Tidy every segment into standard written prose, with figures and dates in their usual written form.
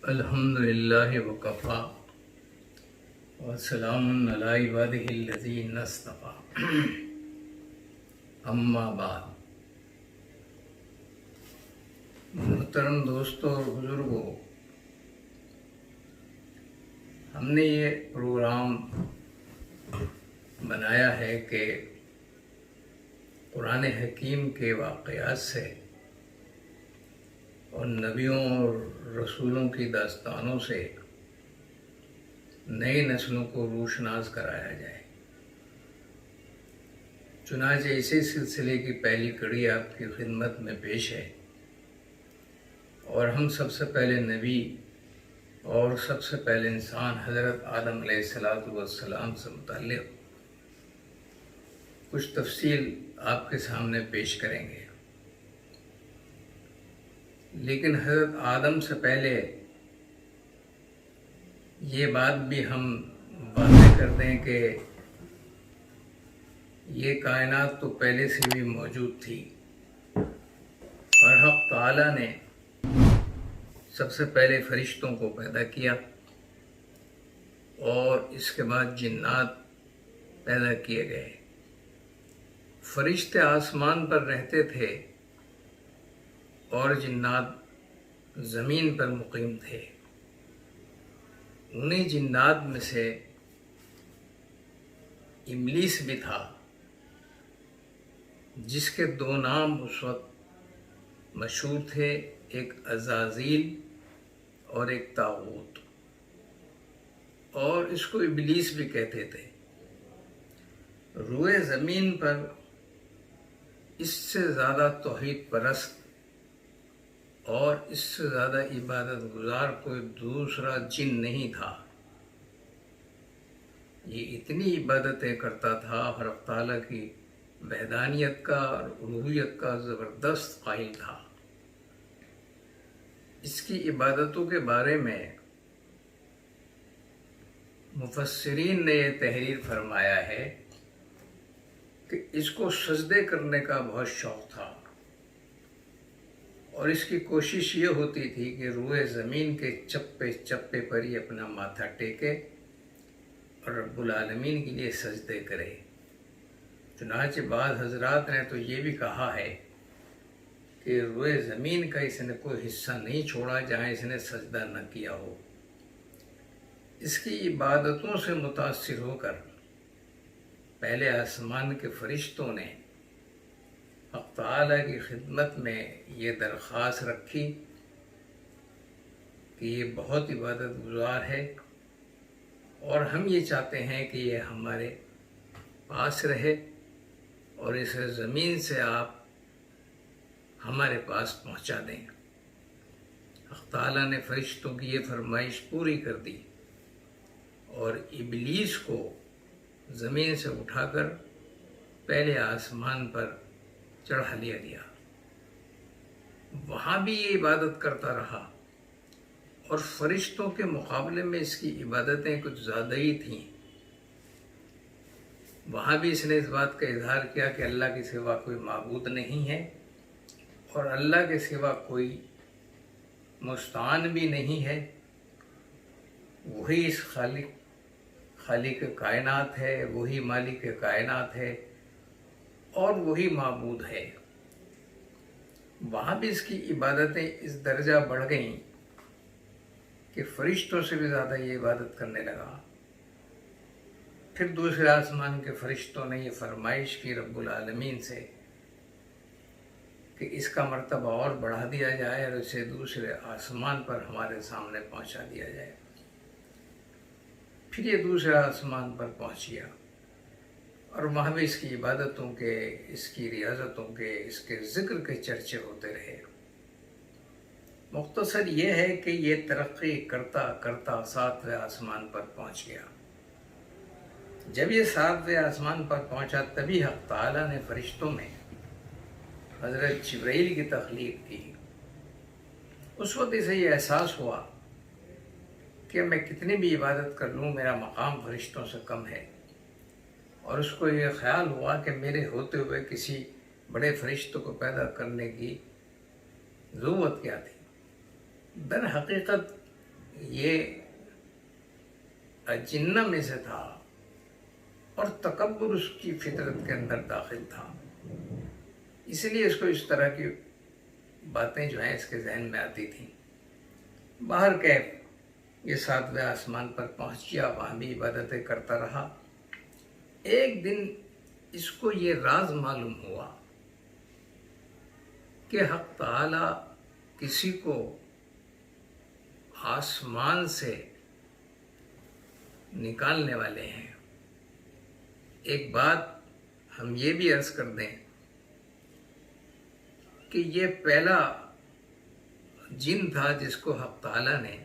الحمدللہ وکفا وسلام علی عبادہ الذین اصطفیٰ اما بعد۔ محترم دوستوں اور بزرگوں، ہم نے یہ پروگرام بنایا ہے کہ قرآن حکیم کے واقعات سے اور نبیوں اور رسولوں کی داستانوں سے نئی نسلوں کو روشناس کرایا جائے۔ چنانچہ اسی سلسلے کی پہلی کڑی آپ کی خدمت میں پیش ہے، اور ہم سب سے پہلے نبی اور سب سے پہلے انسان حضرت آدم علیہ السلام سے متعلق کچھ تفصیل آپ کے سامنے پیش کریں گے۔ لیکن حضرت آدم سے پہلے یہ بات بھی ہم واضح کر دیں کہ یہ کائنات تو پہلے سے بھی موجود تھی، اور حق تعالیٰ نے سب سے پہلے فرشتوں کو پیدا کیا اور اس کے بعد جنات پیدا کیے گئے۔ فرشتے آسمان پر رہتے تھے اور جنات زمین پر مقیم تھے۔ انہیں جنات میں سے ابلیس بھی تھا، جس کے دو نام اس وقت مشہور تھے، ایک عزازیل اور ایک طاغوت، اور اس کو ابلیس بھی کہتے تھے۔ روئے زمین پر اس سے زیادہ توحید پرست اور اس سے زیادہ عبادت گزار کوئی دوسرا جن نہیں تھا۔ یہ اتنی عبادتیں کرتا تھا، حق تعالیٰ کی وحدانیت کا اور الوہیت کا زبردست قائل تھا۔ اس کی عبادتوں کے بارے میں مفسرین نے یہ تحریر فرمایا ہے کہ اس کو سجدے کرنے کا بہت شوق تھا، اور اس کی کوشش یہ ہوتی تھی کہ روئے زمین کے چپے چپے پر ہی اپنا ماتھا ٹیکے اور رب العالمین کے لیے سجدے کرے۔ چنانچہ بعض حضرات نے تو یہ بھی کہا ہے کہ روئے زمین کا اس نے کوئی حصہ نہیں چھوڑا جہاں اس نے سجدہ نہ کیا ہو۔ اس کی عبادتوں سے متاثر ہو کر پہلے آسمان کے فرشتوں نے حق تعالیٰ کی خدمت میں یہ درخواست رکھی کہ یہ بہت عبادت گزار ہے، اور ہم یہ چاہتے ہیں کہ یہ ہمارے پاس رہے، اور اسے زمین سے آپ ہمارے پاس پہنچا دیں۔ حق تعالیٰ نے فرشتوں کی یہ فرمائش پوری کر دی، اور ابلیس کو زمین سے اٹھا کر پہلے آسمان پر چڑھا لیا گیا۔ وہاں بھی یہ عبادت کرتا رہا، اور فرشتوں کے مقابلے میں اس کی عبادتیں کچھ زیادہ ہی تھیں۔ وہاں بھی اس نے اس بات کا اظہار کیا کہ اللہ کے سوا کوئی معبود نہیں ہے، اور اللہ کے سوا کوئی مستعان بھی نہیں ہے۔ وہی اس خالق کائنات ہے، وہی مالک کائنات ہے، اور وہی معبود ہے۔ وہاں بھی اس کی عبادتیں اس درجہ بڑھ گئیں کہ فرشتوں سے بھی زیادہ یہ عبادت کرنے لگا۔ پھر دوسرے آسمان کے فرشتوں نے یہ فرمائش کی رب العالمین سے کہ اس کا مرتبہ اور بڑھا دیا جائے اور اسے دوسرے آسمان پر ہمارے سامنے پہنچا دیا جائے۔ پھر یہ دوسرے آسمان پر پہنچ گیا، اور وہاں بھی اس کی عبادتوں کے، اس کی ریاضتوں کے، اس کے ذکر کے چرچے ہوتے رہے۔ مختصر یہ ہے کہ یہ ترقی کرتا کرتا 7ویں آسمان پر پہنچ گیا۔ جب یہ 7ویں آسمان پر پہنچا تبھی حق تعالیٰ نے فرشتوں میں حضرت جبرائیل کی تخلیق کی۔ اس وقت اسے یہ احساس ہوا کہ میں کتنی بھی عبادت کر لوں میرا مقام فرشتوں سے کم ہے، اور اس کو یہ خیال ہوا کہ میرے ہوتے ہوئے کسی بڑے فرشتوں کو پیدا کرنے کی ضرورت کیا تھی۔ در حقیقت یہ اجنہ میں سے تھا اور تکبر اس کی فطرت کے اندر داخل تھا، اس لیے اس کو اس طرح کی باتیں جو ہیں اس کے ذہن میں آتی تھیں۔ باہر کیف یہ 7ویں آسمان پر پہنچ گیا، وہاں بھی عبادتیں کرتا رہا۔ ایک دن اس کو یہ راز معلوم ہوا کہ حق تعالی کسی کو آسمان سے نکالنے والے ہیں۔ ایک بات ہم یہ بھی عرض کر دیں کہ یہ پہلا جن تھا جس کو حق تعالی نے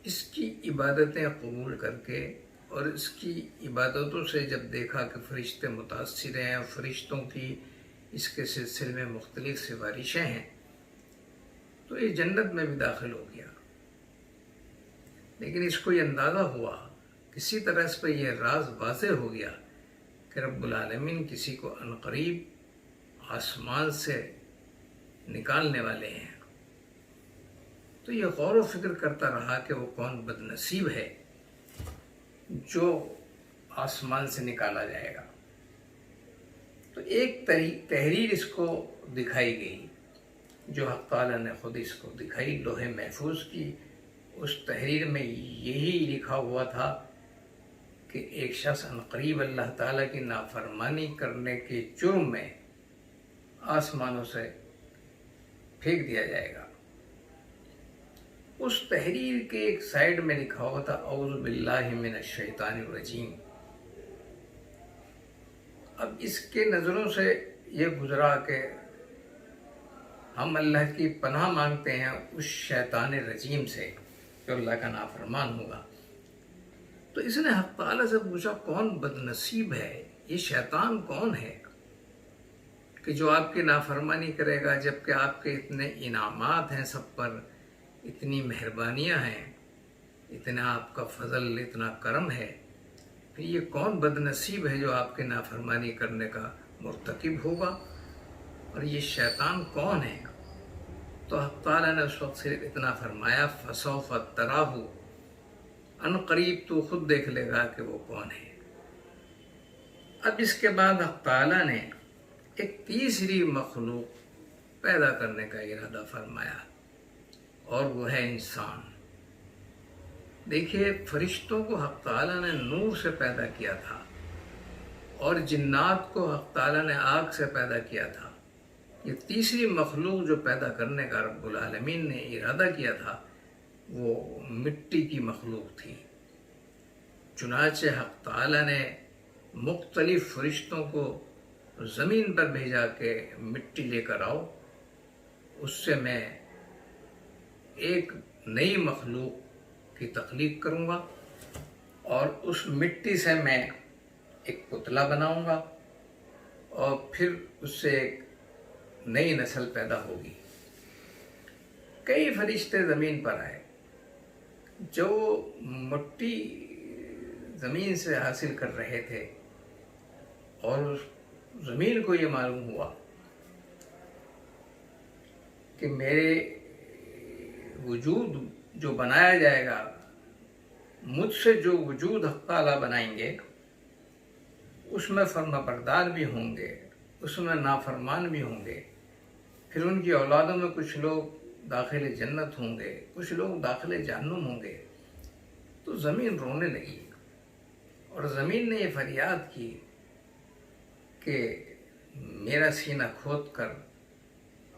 اس کی عبادتیں قبول کر کے اور اس کی عبادتوں سے جب دیکھا کہ فرشتے متاثر ہیں اور فرشتوں کی اس کے سلسلے میں مختلف سفارشیں ہیں، تو یہ جنت میں بھی داخل ہو گیا۔ لیکن اس کو یہ اندازہ ہوا، کسی طرح اس پہ یہ راز واضح ہو گیا کہ رب العالمین کسی کو عنقریب آسمان سے نکالنے والے ہیں۔ تو یہ غور و فکر کرتا رہا کہ وہ کون بد نصیب ہے جو آسمان سے نکالا جائے گا۔ تو ایک تحریر اس کو دکھائی گئی جو حق تعالیٰ نے خود اس کو دکھائی، لوح محفوظ کی۔ اس تحریر میں یہی لکھا ہوا تھا کہ ایک شخص عنقریب اللہ تعالیٰ کی نافرمانی کرنے کے جرم میں آسمانوں سے پھینک دیا جائے گا۔ اس تحریر کے ایک سائڈ میں لکھا ہوا تھا اعوذ باللہ من الشیطان الرجیم۔ اب اس کے نظروں سے یہ گزرا کہ ہم اللہ کی پناہ مانگتے ہیں اس شیطان رجیم سے جو اللہ کا نافرمان ہوگا۔ تو اس نے حق تعالیٰ سے پوچھا کون بد نصیب ہے، یہ شیطان کون ہے کہ جو آپ کی نافرمانی کرے گا، جبکہ آپ کے اتنے انعامات ہیں سب پر، اتنی مہربانیاں ہیں، اتنا آپ کا فضل، اتنا کرم ہے، پھر یہ کون بد نصیب ہے جو آپ کے نافرمانی کرنے کا مرتکب ہوگا، اور یہ شیطان کون ہے؟ تو حق تعالیٰ نے اس وقت صرف اتنا فرمایا فسوف تراہ، عنقریب تو خود دیکھ لے گا کہ وہ کون ہے۔ اب اس کے بعد حق تعالیٰ نے ایک تیسری مخلوق پیدا کرنے کا ارادہ فرمایا، اور وہ ہے انسان۔ دیکھیے، فرشتوں کو حق تعالیٰ نے نور سے پیدا کیا تھا، اور جنات کو حق تعالیٰ نے آگ سے پیدا کیا تھا۔ یہ تیسری مخلوق جو پیدا کرنے کا رب العالمین نے ارادہ کیا تھا وہ مٹی کی مخلوق تھی۔ چنانچہ حق تعالیٰ نے مختلف فرشتوں کو زمین پر بھیجا کہ مٹی لے کر آؤ، اس سے میں ایک نئی مخلوق کی تخلیق کروں گا، اور اس مٹی سے میں ایک پتلا بناؤں گا، اور پھر اس سے ایک نئی نسل پیدا ہوگی۔ کئی فرشتے زمین پر آئے، جو مٹی زمین سے حاصل کر رہے تھے، اور زمین کو یہ معلوم ہوا کہ میرے وجود جو بنایا جائے گا، مجھ سے جو وجود حق تعالیٰ بنائیں گے، اس میں فرما بردار بھی ہوں گے، اس میں نافرمان بھی ہوں گے۔ پھر ان کی اولادوں میں کچھ لوگ داخل جنت ہوں گے، کچھ لوگ داخل جہنم ہوں گے۔ تو زمین رونے لگی، اور زمین نے یہ فریاد کی کہ میرا سینہ کھود کر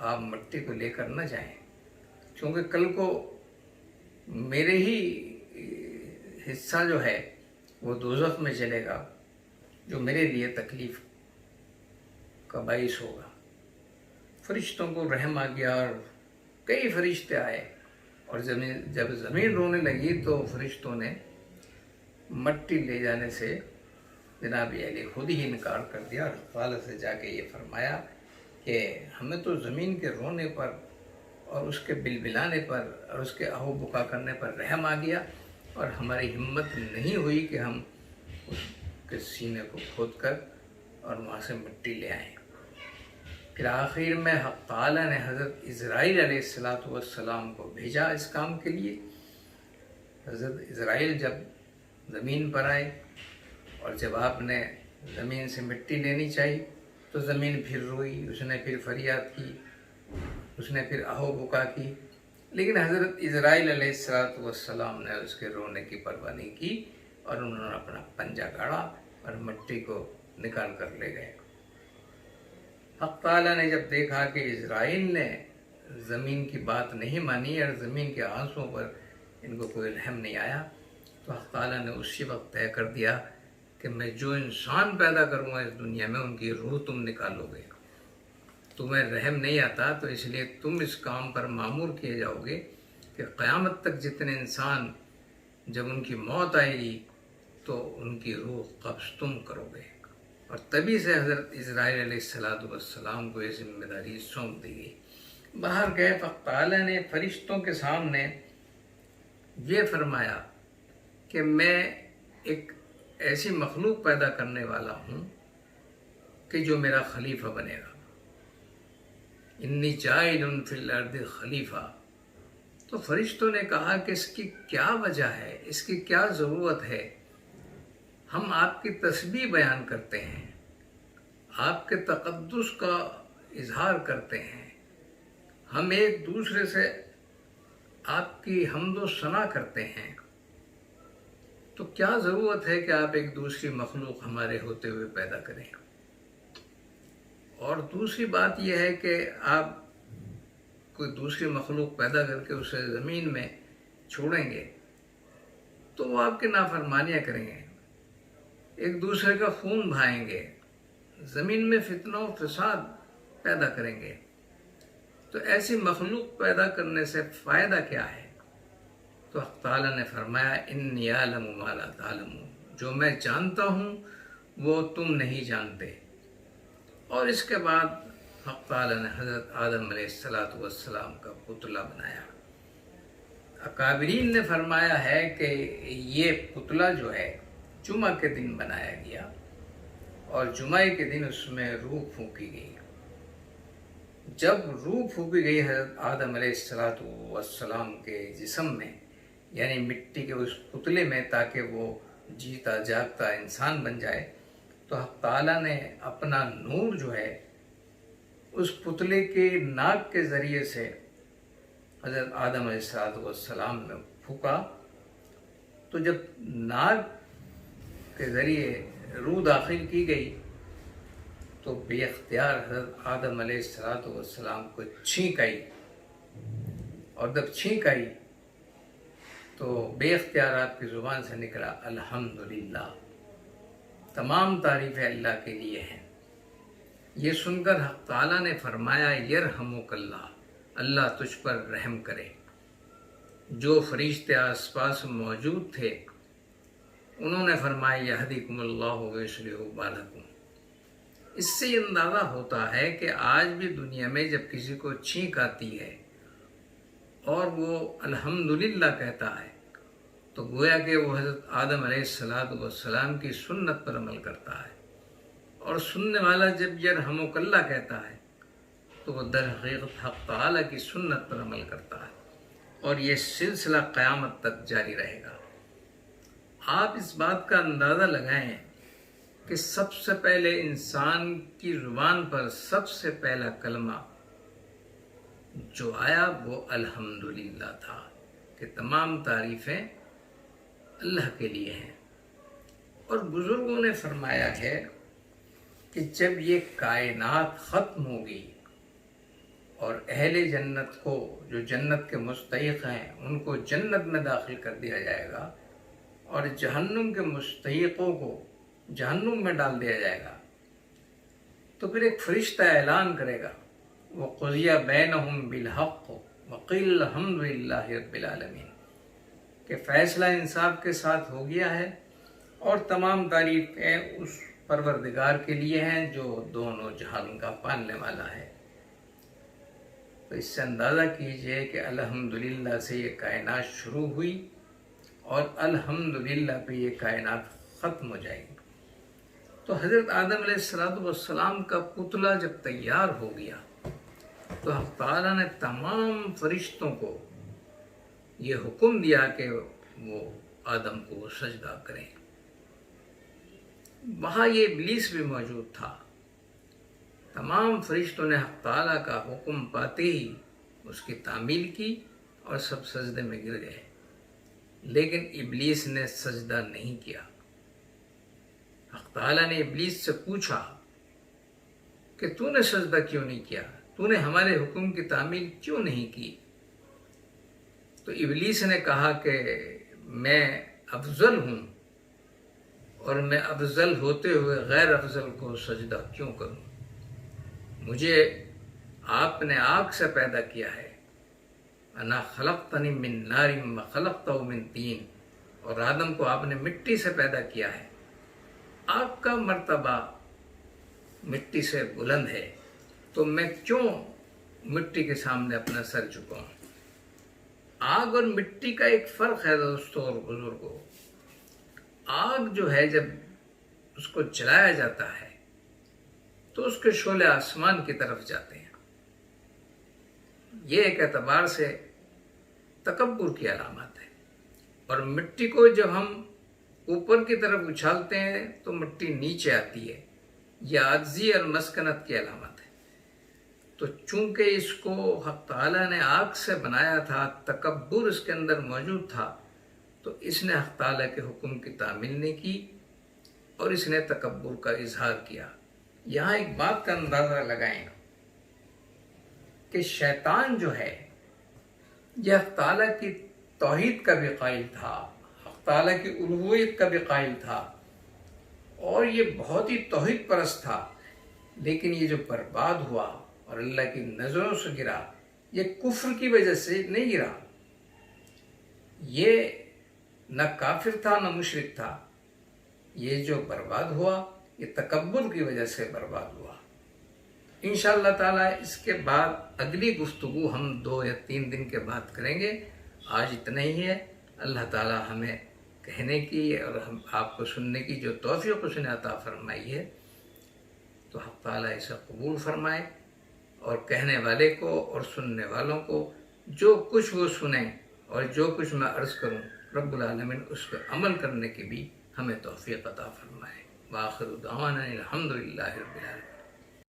آپ مٹی کو لے کر نہ جائیں، کیونکہ کل کو میرے ہی حصہ جو ہے وہ دوزخ میں چلے گا، جو میرے لیے تکلیف کا باعث ہوگا۔ فرشتوں کو رحم آ گیا، اور کئی فرشتے آئے، اور جب زمین رونے لگی تو فرشتوں نے مٹی لے جانے سے جناب علی خود ہی انکار کر دیا، اور تعالیٰ سے جا کے یہ فرمایا کہ ہمیں تو زمین کے رونے پر اور اس کے بلبلانے پر اور اس کے اہو بکا کرنے پر رحم آ گیا، اور ہماری ہمت نہیں ہوئی کہ ہم اس کے سینے کو کھود کر اور وہاں سے مٹی لے آئیں۔ پھر آخر میں حق تعالیٰ نے حضرت عزرائیل علیہ السلام کو بھیجا اس کام کے لیے، حضرت اسرائیل جب زمین پر آئے اور جب آپ نے زمین سے مٹی لینی چاہی تو زمین پھر روئی، اس نے پھر فریاد کی، اس نے پھر آہو بکا کی، لیکن حضرت اسرائیل علیہ السلام نے اس کے رونے کی پرواہ نہیں کی اور انہوں نے اپنا پنجہ گاڑا اور مٹی کو نکال کر لے گئے۔ حق تعالیٰ نے جب دیکھا کہ اسرائیل نے زمین کی بات نہیں مانی اور زمین کے آنسوؤں پر ان کو کوئی رحم نہیں آیا، تو حق تعالیٰ نے اسی وقت طے کر دیا کہ میں جو انسان پیدا کروں گا اس دنیا میں ان کی روح تم نکالو گے۔ تمہیں رحم نہیں آتا تو اس لیے تم اس کام پر مامور کیے جاؤ گے کہ قیامت تک جتنے انسان جب ان کی موت آئے گی تو ان کی روح قبض تم کرو گے، اور تبھی سے حضرت اسرائیل علیہ السلام کو یہ ذمہ داری سونپ دی گئی۔ باہر گئے حق تعالیٰ نے فرشتوں کے سامنے یہ فرمایا کہ میں ایک ایسی مخلوق پیدا کرنے والا ہوں کہ جو میرا خلیفہ بنے گا، انی جاعل فی الارض خلیفہ۔ تو فرشتوں نے کہا کہ اس کی کیا وجہ ہے، اس کی کیا ضرورت ہے؟ ہم آپ کی تسبیح بیان کرتے ہیں، آپ کے تقدس کا اظہار کرتے ہیں، ہم ایک دوسرے سے آپ کی حمد و ثنا کرتے ہیں، تو کیا ضرورت ہے کہ آپ ایک دوسری مخلوق ہمارے ہوتے ہوئے پیدا کریں؟ اور دوسری بات یہ ہے کہ آپ کوئی دوسری مخلوق پیدا کر کے اسے زمین میں چھوڑیں گے تو وہ آپ کی نافرمانیاں کریں گے، ایک دوسرے کا خون بہائیں گے، زمین میں فتنہ و فساد پیدا کریں گے، تو ایسی مخلوق پیدا کرنے سے فائدہ کیا ہے؟ تو حق تعالیٰ نے فرمایا انی اعلم ما لا تعلمون، جو میں جانتا ہوں وہ تم نہیں جانتے۔ اور اس کے بعد حق تعالیٰ نے حضرت آدم علیہ السلام کا پتلا بنایا۔ اکابرین نے فرمایا ہے کہ یہ پتلا جو ہے جمعہ کے دن بنایا گیا اور جمعہ کے دن اس میں روح پھونکی گئی۔ جب روح پھونکی گئی حضرت آدم علیہ السلام کے جسم میں، یعنی مٹی کے اس پتلے میں، تاکہ وہ جیتا جاگتا انسان بن جائے، تو حق تعالیٰ نے اپنا نور جو ہے اس پتلے کے ناک کے ذریعے سے حضرت آدم علیہ السلام میں پھونکا، تو جب ناک کے ذریعے روح داخل کی گئی تو بے اختیار حضرت آدم علیہ السلام کو چھینک آئی، اور جب چھینک آئی تو بے اختیار آپ کی زبان سے نکلا الحمدللہ، تمام تعریفیں اللہ کے لیے ہیں۔ یہ سن کر حق تعالیٰ نے فرمایا یرحمک اللہ، اللہ تجھ پر رحم کرے۔ جو فرشتے آس پاس موجود تھے انہوں نے فرمایا یہدیکم اللہ ویصلح بالکم۔ اس سے یہ اندازہ ہوتا ہے کہ آج بھی دنیا میں جب کسی کو چھینک آتی ہے اور وہ الحمدللہ کہتا ہے تو گویا کہ وہ حضرت آدم علیہ السلام کی سنت پر عمل کرتا ہے، اور سننے والا جب یرحمک اللہ کہتا ہے تو وہ در حقیقت حق تعالیٰ کی سنت پر عمل کرتا ہے، اور یہ سلسلہ قیامت تک جاری رہے گا۔ آپ اس بات کا اندازہ لگائیں کہ سب سے پہلے انسان کی زبان پر سب سے پہلا کلمہ جو آیا وہ الحمدللہ تھا، کہ تمام تعریفیں اللہ کے لیے ہیں۔ اور بزرگوں نے فرمایا ہے کہ جب یہ کائنات ختم ہوگی اور اہل جنت کو، جو جنت کے مستحق ہیں، ان کو جنت میں داخل کر دیا جائے گا، اور جہنم کے مستحقوں کو جہنم میں ڈال دیا جائے گا، تو پھر ایک فرشتہ اعلان کرے گا وَقُضِيَ بَيْنَهُمْ بِالْحَقِّ وَقِيلَ الْحَمْدُ لِلَّهِ رَبِّ الْعَالَمِينَ، کہ فیصلہ انصاف کے ساتھ ہو گیا ہے اور تمام تعریفیں اس پروردگار کے لیے ہیں جو دونوں جہان کا پالنے والا ہے۔ تو اس سے اندازہ کیجئے کہ الحمدللہ سے یہ کائنات شروع ہوئی اور الحمدللہ پہ یہ کائنات ختم ہو جائے گی۔ تو حضرت آدم علیہ السلام کا پتلا جب تیار ہو گیا تو حق تعالیٰ نے تمام فرشتوں کو یہ حکم دیا کہ وہ آدم کو وہ سجدہ کریں۔ وہاں یہ ابلیس بھی موجود تھا۔ تمام فرشتوں نے حق تعالیٰ کا حکم پاتے ہی اس کی تعمیل کی اور سب سجدے میں گر گئے، لیکن ابلیس نے سجدہ نہیں کیا۔ حق تعالیٰ نے ابلیس سے پوچھا کہ تو نے سجدہ کیوں نہیں کیا، تو نے ہمارے حکم کی تعمیل کیوں نہیں کی؟ تو ابلیس نے کہا کہ میں افضل ہوں اور میں افضل ہوتے ہوئے غیر افضل کو سجدہ کیوں کروں؟ مجھے آپ نے آگ سے پیدا کیا ہے، انا خلقتنی من نار و خلقتہ من طین، اور آدم کو آپ نے مٹی سے پیدا کیا ہے۔ آگ کا مرتبہ مٹی سے بلند ہے، تو میں کیوں مٹی کے سامنے اپنا سر جھکاؤں؟ آگ اور مٹی کا ایک فرق ہے دوستوں اور بزرگوں۔ آگ جو ہے جب اس کو جلایا جاتا ہے تو اس کے شعلے آسمان کی طرف جاتے ہیں۔ یہ ایک اعتبار سے تکبر کی علامت ہے، اور مٹی کو جب ہم اوپر کی طرف اچھالتے ہیں تو مٹی نیچے آتی ہے، یہ عاجزی اور مسکنت کی علامت ہے۔ تو چونکہ اس کو حق تعالیٰ نے آگ سے بنایا تھا، تکبر اس کے اندر موجود تھا، تو اس نے حق تعالیٰ کے حکم کی تعمیل نہیں کی اور اس نے تکبر کا اظہار کیا۔ یہاں ایک بات کا اندازہ لگائیں کہ شیطان جو ہے یہ حق تعالیٰ کی توحید کا بھی قائل تھا، حق تعالیٰ کی الوہیت کا بھی قائل تھا، اور یہ بہت ہی توحید پرست تھا، لیکن یہ جو برباد ہوا اور اللہ کی نظروں سے گرا، یہ کفر کی وجہ سے نہیں گرا۔ یہ نہ کافر تھا نہ مشرک تھا، یہ جو برباد ہوا یہ تکبر کی وجہ سے برباد ہوا۔ انشاءاللہ تعالیٰ اس کے بعد اگلی گفتگو ہم 2 یا 3 دن کے بعد کریں گے۔ آج اتنا ہی ہے۔ اللہ تعالیٰ ہمیں کہنے کی اور ہم آپ کو سننے کی جو توفیق اس نے عطا فرمائی ہے، تو حق تعالیٰ اسے قبول فرمائے، اور کہنے والے کو اور سننے والوں کو جو کچھ وہ سنیں اور جو کچھ میں عرض کروں، رب العالمین اس پہ عمل کرنے کی بھی ہمیں توفیق عطا فرمائے۔ وآخر دعوانا الحمدللہ رب العالمین۔